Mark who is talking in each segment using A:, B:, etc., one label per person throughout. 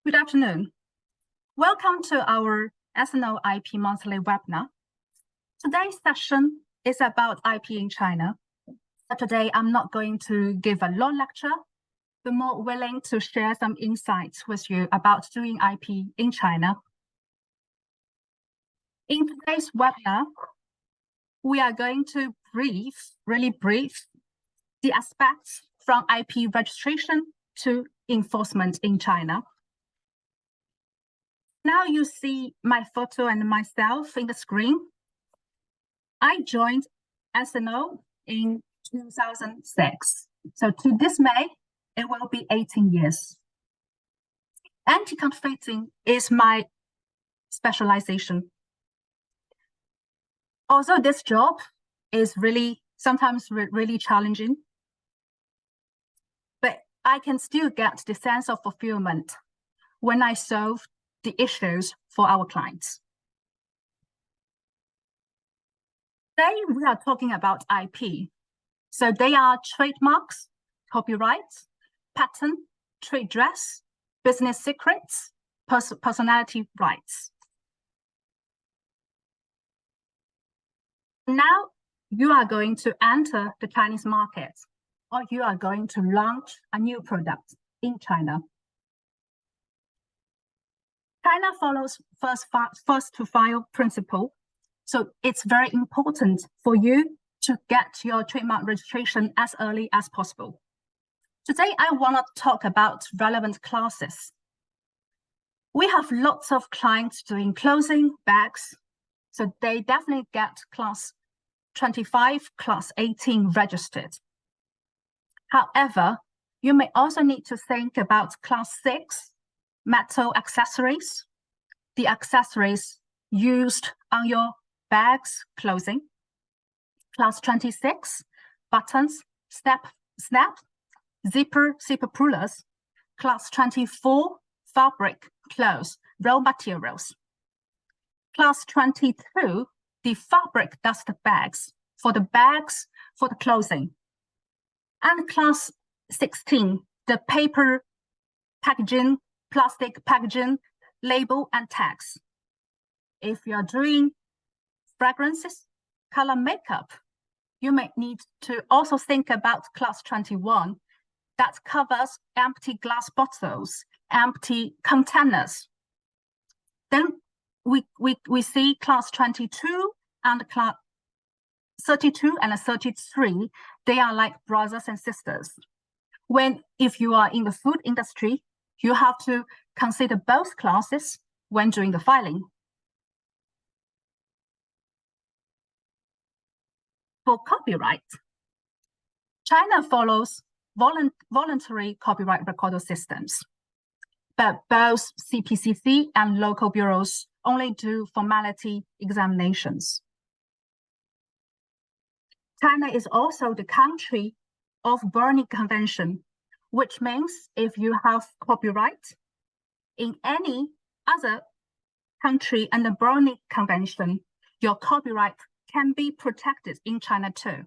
A: Good afternoon. Welcome to our SNO IP monthly webinar. Today's session is about IP in China. But today, I'm not going to give a long lecture, but more willing to share some insights with you about doing IP in China. In today's webinar, we are going to really brief, the aspects from IP registration to enforcement in China. Now you see my photo and myself in the screen. I joined SNO in 2006. So to this May, it will be 18 years. Anti-counterfeiting is my specialization. Although this job is sometimes really challenging, but I can still get the sense of fulfillment when I solve the issues for our clients. Today, we are talking about IP. So they are trademarks, copyrights, patent, trade dress, business secrets, personality rights. Now you are going to enter the Chinese market, or you are going to launch a new product in China. China follows first to file principle. So it's very important for you to get your trademark registration as early as possible. Today, I want to talk about relevant classes. We have lots of clients doing clothing, bags, so they definitely get class 25, class 18 registered. However, you may also need to think about class 6, metal accessories, the accessories used on your bags, clothing. Class 26, buttons, snap, zipper pullers. Class 24, fabric, clothes, raw materials. Class 22, the fabric dust bags, for the clothing. And class 16, the paper packaging, plastic packaging, label and tags. If you're doing fragrances, color makeup, you may need to also think about class 21 that covers empty glass bottles, empty containers. Then we see class 22 and class 32 and 33, they are like brothers and sisters. If you are in the food industry, you have to consider both classes when doing the filing. For copyright, China follows voluntary copyright record systems, but both CPCC and local bureaus only do formality examinations. China is also the country of Berne Convention, which means if you have copyright in any other country under Berne Convention, your copyright can be protected in China too.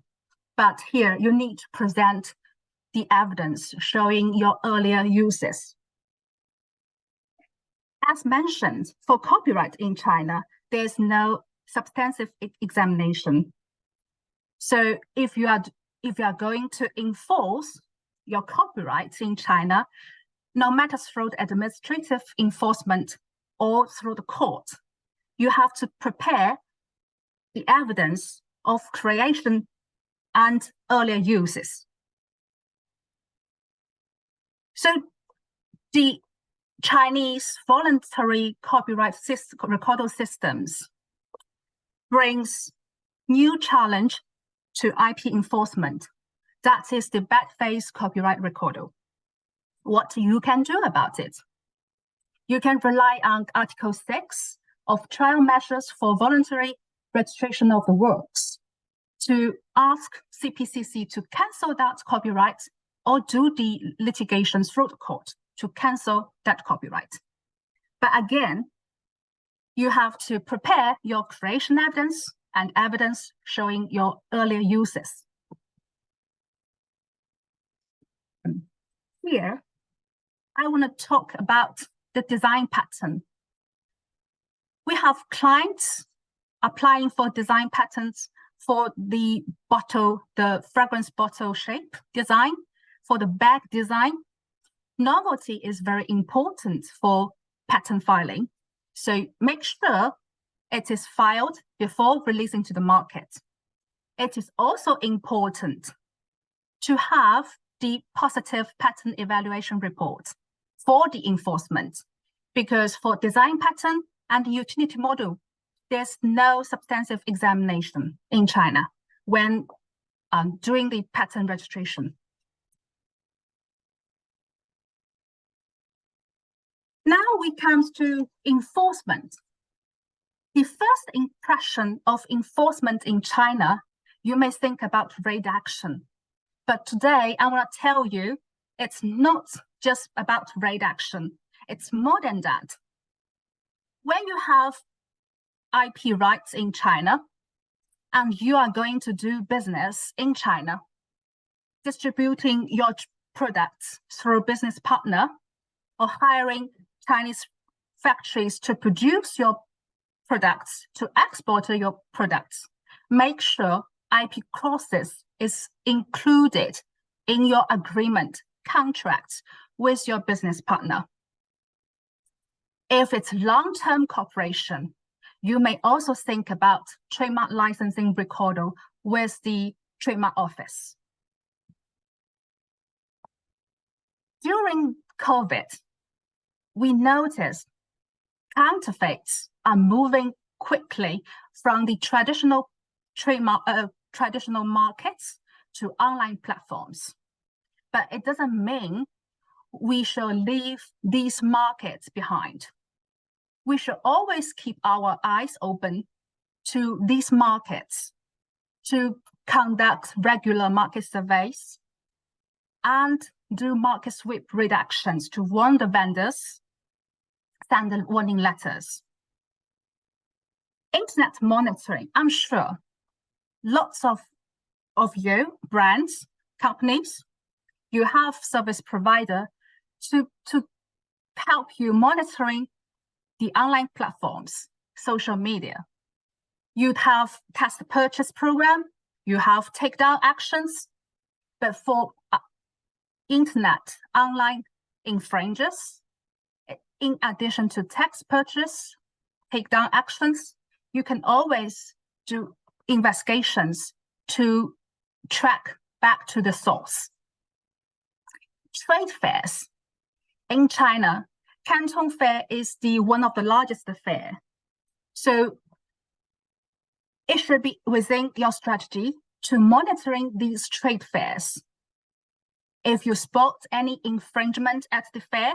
A: But here you need to present the evidence showing your earlier uses. As mentioned, for copyright in China, there's no substantive examination. So if you are going to enforce your copyrights in China, no matter through the administrative enforcement or through the court, you have to prepare the evidence of creation and earlier uses. So the Chinese voluntary copyright record systems brings new challenge to IP enforcement. That is the bad faith copyright record. What you can do about it? You can rely on Article 6 of Trial Measures for Voluntary Registration of the Works to ask CPCC to cancel that copyright or do the litigation through the court to cancel that copyright. But again, you have to prepare your creation evidence and evidence showing your earlier uses. Here, I want to talk about the design pattern. We have clients applying for design patents for the bottle, the fragrance bottle shape design, for the bag design. Novelty is very important for patent filing. So make sure it is filed before releasing to the market. It is also important to have the positive patent evaluation report for the enforcement, because for design patent and utility model, there's no substantive examination in China when doing the patent registration. Now we come to enforcement. The first impression of enforcement in China, you may think about rate action. But today, I want to tell you, it's not just about rate action. It's more than that. When you have IP rights in China, and you are going to do business in China, distributing your products through a business partner or hiring Chinese factories to produce your products, to export your products, make sure IP clauses is included in your agreement, contracts with your business partner. If it's long-term cooperation, you may also think about trademark licensing record with the trademark office. During COVID, we noticed counterfeits are moving quickly from the traditional markets to online platforms. But it doesn't mean we shall leave these markets behind. We should always keep our eyes open to these markets, to conduct regular market surveys and do market sweep reductions to warn the vendors, send the warning letters. Internet monitoring, I'm sure lots of you, brands, companies, you have service provider to help you monitoring the online platforms, social media. You'd have test purchase program, you have takedown actions, but for internet online infringers, in addition to text purchase, takedown actions, you can always do investigations to track back to the source. Trade fairs in China, Canton Fair is one of the largest fair. So it should be within your strategy to monitoring these trade fairs. If you spot any infringement at the fair,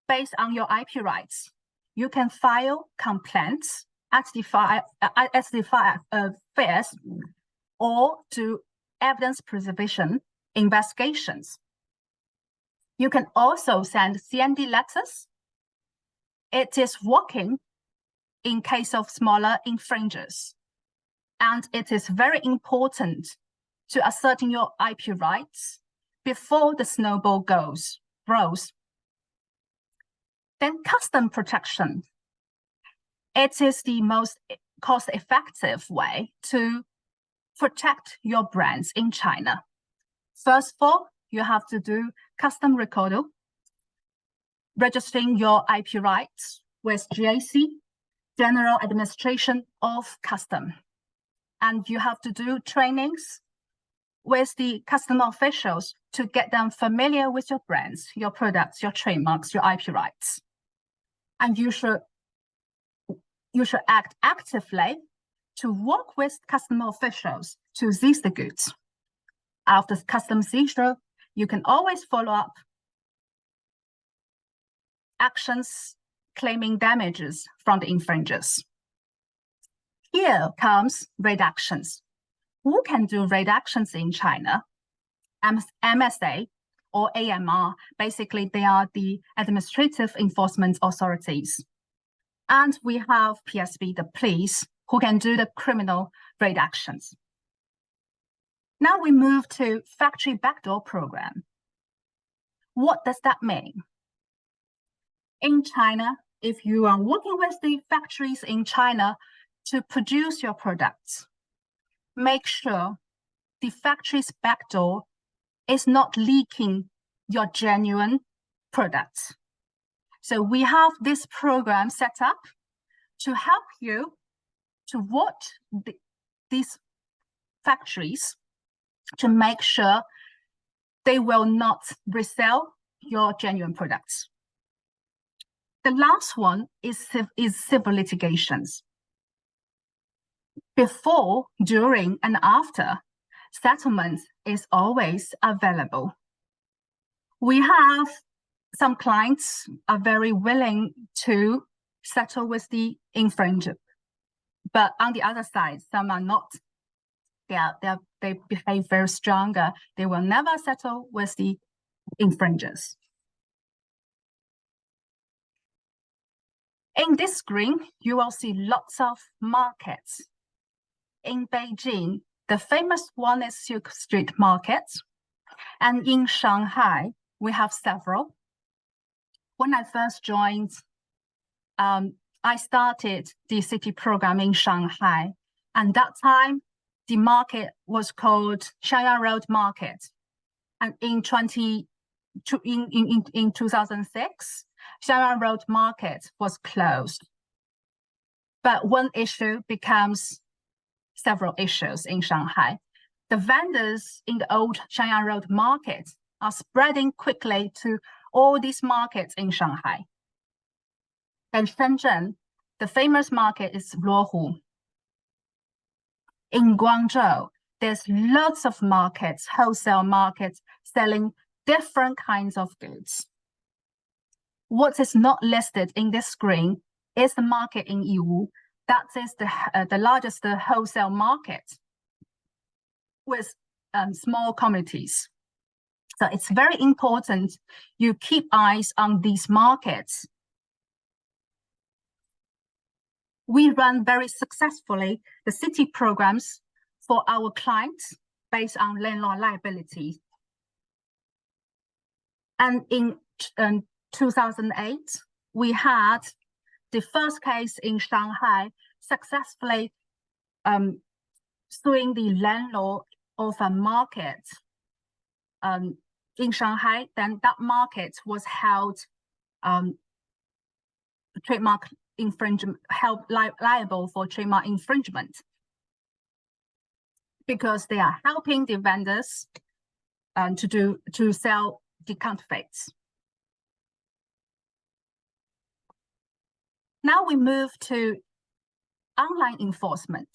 A: based on your IP rights, you can file complaints at the fairs or do evidence preservation investigations. You can also send CND letters. It is working in case of smaller infringers. And it is very important to ascertain your IP rights before the snowball grows. Then custom protection. It is the most cost-effective way to protect your brands in China. First of all, you have to do custom record, registering your IP rights with GAC, General Administration of Custom. And you have to do trainings with the custom officials to get them familiar with your brands, your products, your trademarks, your IP rights. And you should act actively to work with custom officials to seize the goods. After custom seizure, you can always follow up actions claiming damages from the infringers. Here comes rate actions. Who can do rate actions in China? MSA or AMR, basically they are the administrative enforcement authorities. And we have PSB, the police, who can do the criminal rate actions. Now we move to factory backdoor program. What does that mean? In China, if you are working with the factories in China to produce your products, make sure the factory's backdoor is not leaking your genuine products. So we have this program set up to help you to watch these factories to make sure they will not resell your genuine products. The last one is civil litigations. Before, during, and after, settlement is always available. We have some clients are very willing to settle with the infringer, but on the other side, some are not. They behave very stronger. They will never settle with the infringers. In this screen, you will see lots of markets. In Beijing, the famous one is Silk Street Market. And in Shanghai, we have several. When I first joined, I started the city program in Shanghai. And that time, the market was called Xiangyang Road Market. And in 2006, Xiangyang Road Market was closed. But one issue becomes several issues in Shanghai. The vendors in the old Xiangyang Road Market are spreading quickly to all these markets in Shanghai. In Shenzhen, the famous market is Luohu. In Guangzhou, there's lots of markets, wholesale markets, selling different kinds of goods. What is not listed in this screen is the market in Yiwu. That is the largest wholesale market with small communities. So it's very important you keep eyes on these markets. We run very successfully the city programs for our clients based on landlord liability. And in 2008, we had the first case in Shanghai successfully suing the landlord of a market in Shanghai. Then that market was held trademark infringement, held liable for trademark infringement because they are helping the vendors to sell the counterfeits. Now we move to online enforcement.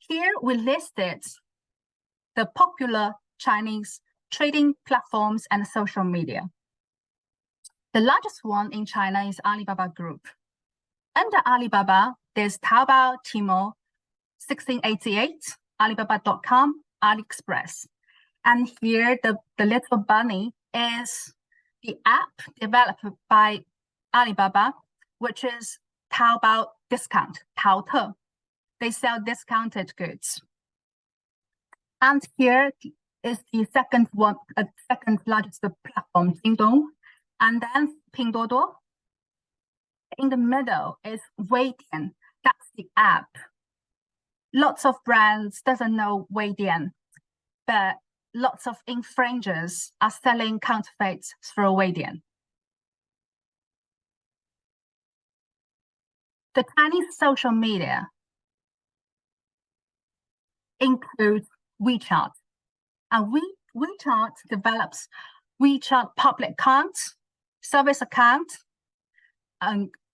A: Here we listed the popular Chinese trading platforms and social media. The largest one in China is Alibaba Group. Under Alibaba, there's Taobao, Tmall, 1688, Alibaba.com, AliExpress. And here the little bunny is the app developed by Alibaba, which is Taobao Discount, Taote. They sell discounted goods. And here is the second largest platform, Jingdong, and then Pinduoduo. In the middle is Weidian. That's the app. Lots of brands doesn't know Weidian, but lots of infringers are selling counterfeits through Weidian. The Chinese social media includes WeChat. And WeChat develops WeChat public accounts, service account,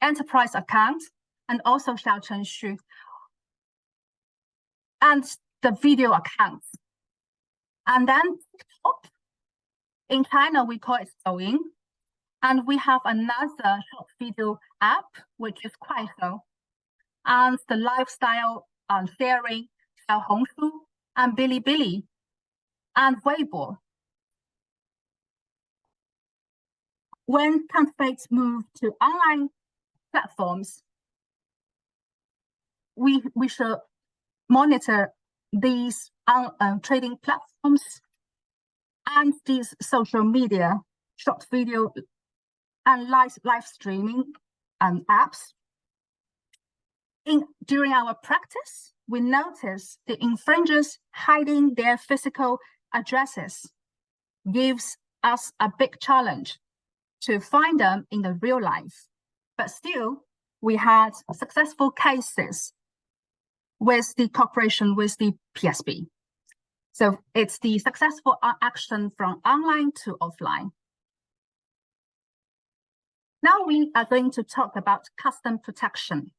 A: enterprise account, and also Xiaochenshu, and the video accounts. And then TikTok. In China, we call it Douyin. And we have another short video app, which is Kuaishou, and the lifestyle sharing, Xiaohongshu, and Bilibili, and Weibo. When counterfeits move to online platforms, we should monitor these trading platforms and these social media short video and live streaming apps. During our practice, we noticed the infringers hiding their physical addresses gives us a big challenge to find them in the real life. But still, we had successful cases with the cooperation with the PSB. So it's the successful action from online to offline. Now we are going to talk about custom protection.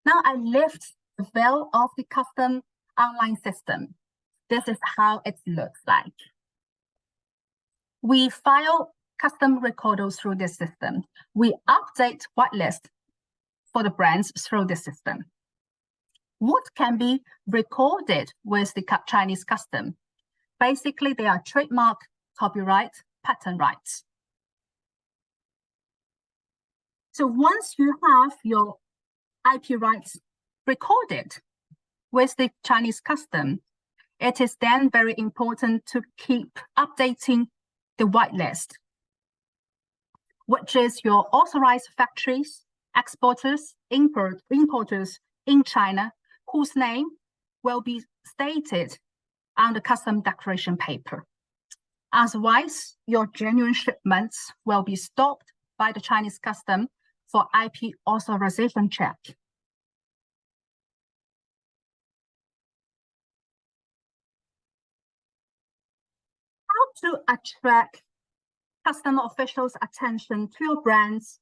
A: Now I lift the veil of the custom online system. This is how it looks like. We file custom recorders through this system. We update whitelist for the brands through the system. What can be recorded with the Chinese custom? Basically, they are trademark, copyright, patent rights. So once you have your IP rights recorded with the Chinese custom, it is then very important to keep updating the whitelist, which is your authorized factories, exporters, importers in China, whose name will be stated on the custom declaration paper. Otherwise, your genuine shipments will be stopped by the Chinese custom for IP authorization check. How to attract customer officials' attention to your brands,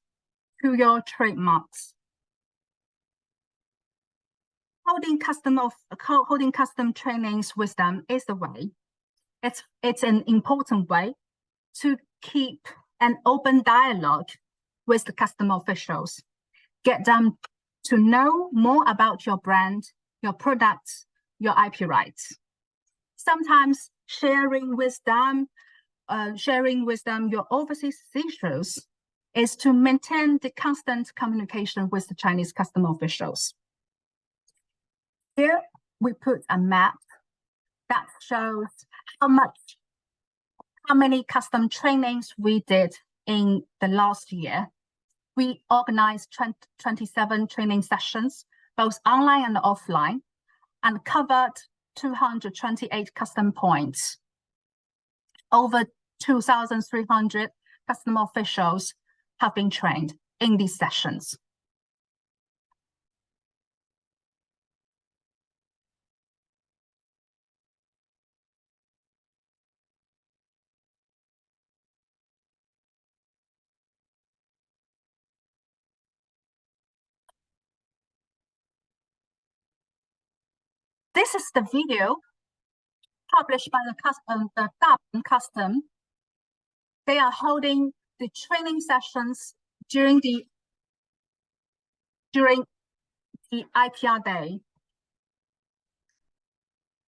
A: to your trademarks? Holding custom trainings with them is the way. It's an important way to keep an open dialogue with the customer officials. Get them to know more about your brand, your products, your IP rights. Sometimes sharing with them your overseas issues is to maintain the constant communication with the Chinese customer officials. Here we put a map that shows how many custom trainings we did in the last year. We organized 27 training sessions, both online and offline, and covered 228 custom points. Over 2,300 customer officials have been trained in these sessions. This is the video published by the Gabon Custom. They are holding the training sessions during the IPR day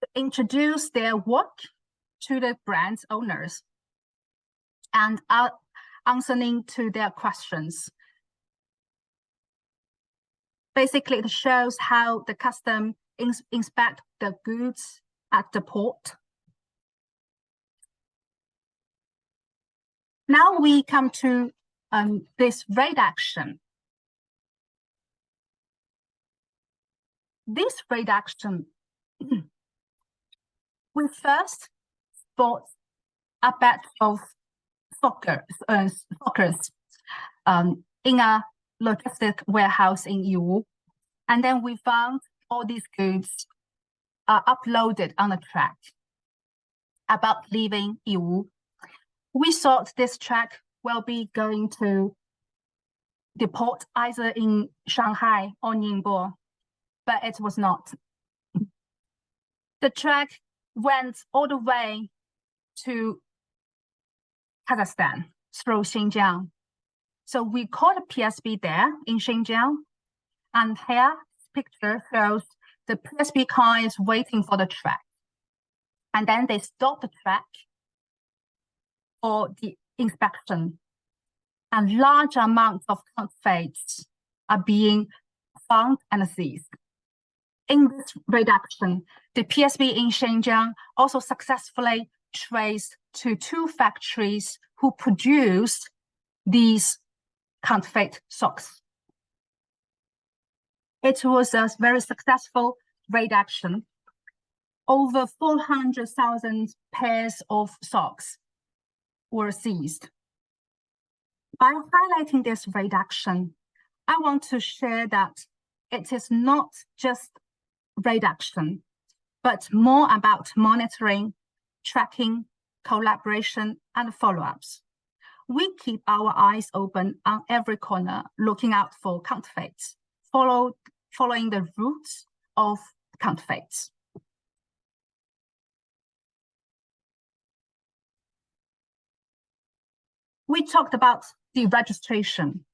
A: to introduce their work to the brand owners and are answering to their questions. Basically, it shows how the custom inspect the goods at the port. Now we come to this raid action. This raid action, we first bought a batch of fockers in a logistic warehouse in Yiwu, and then we found all these goods are uploaded on a track about leaving Yiwu. We thought this track will be going to the port either in Shanghai or Ningbo, but it was not. The track went all the way to Kazakhstan through Xinjiang. So we called a PSB there in Xinjiang, and here picture shows the PSB car is waiting for the track. And then they stop the track for the inspection. And large amounts of counterfeits are being found and seized. In this reduction, the PSB in Xinjiang also successfully traced to 2 factories who produced these counterfeit socks. It was a very successful raid action. Over 400,000 pairs of socks were seized. By highlighting this raid action, I want to share that it is not just raid action, but more about monitoring, tracking, collaboration, and follow-ups. We keep our eyes open on every corner, looking out for counterfeits, following the routes of counterfeits. We talked about the registration,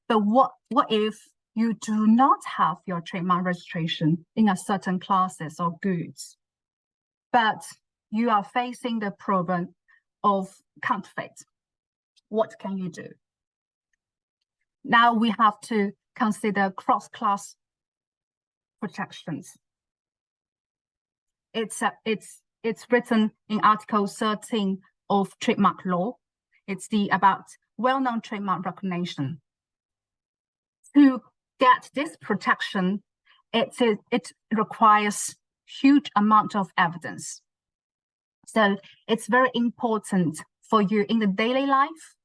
A: but what if you do not have your trademark registration in a certain classes or goods, but you are facing the problem of counterfeit? What can you do? Now we have to consider cross-class protections. It's written in Article 13 of trademark law. It's about well-known trademark recognition. To get this protection, it requires huge amount of evidence. So it's very important for you in the daily life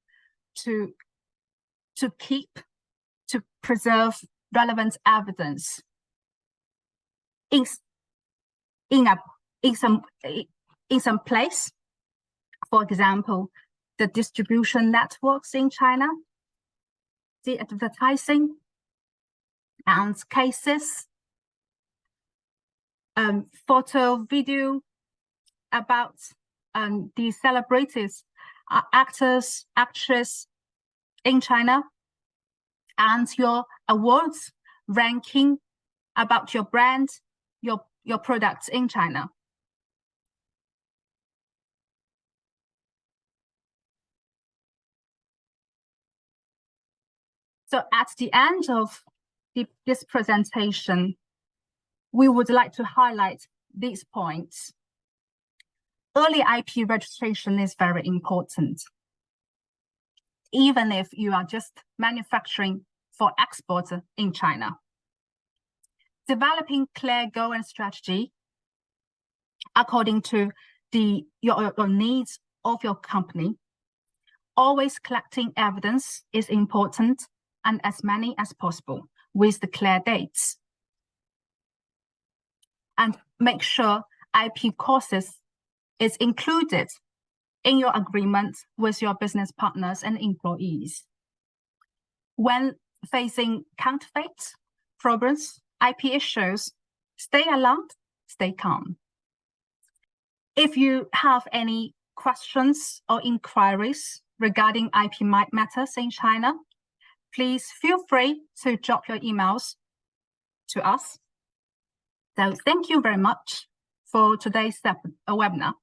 A: to preserve relevant evidence in some place. For example, the distribution networks in China, the advertising and cases, photo, video about the celebrities, actors, actresses in China, and your awards ranking about your brand, your products in China. So at the end of this presentation, we would like to highlight these points. Early IP registration is very important. Even if you are just manufacturing for export in China. Developing clear goal and strategy according to your needs of your company. Always collecting evidence is important, and as many as possible with the clear dates. And make sure IP courses is included in your agreement with your business partners and employees. When facing counterfeit problems, IP issues, stay alarmed, stay calm. If you have any questions or inquiries regarding IP matters in China, please feel free to drop your emails to us. So thank you very much for today's webinar.